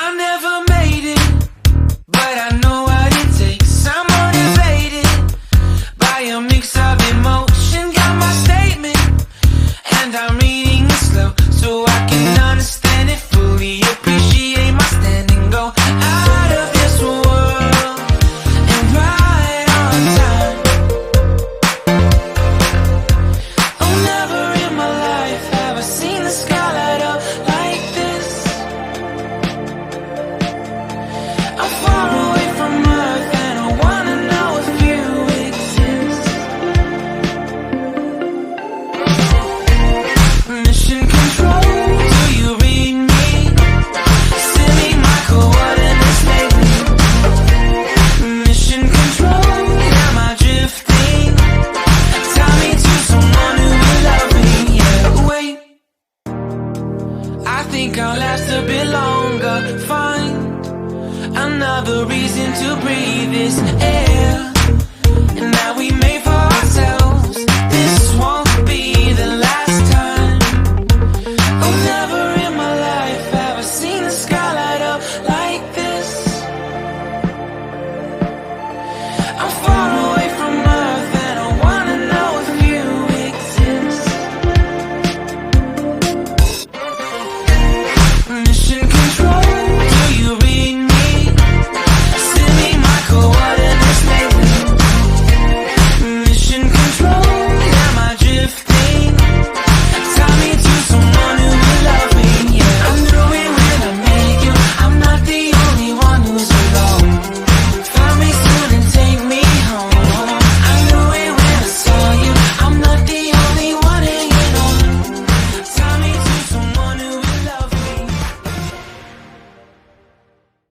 I never made it, but I know what it takes. I'm motivated by a mix of emotion. Got my statement, and I'm reading it slow so I can understand it fully. Appreciate my stand and go out of this world and right on time. Oh, never in my life have I seen the sky light up like this. I'm far away from Earth and I wanna know if you exist. Mission control, do you read me? Send me my coordinates lately. Mission control, am I drifting? Tie me to someone who will love me. Yeah, wait, I think I'll last a bit longer. Find another reason to breathe this air.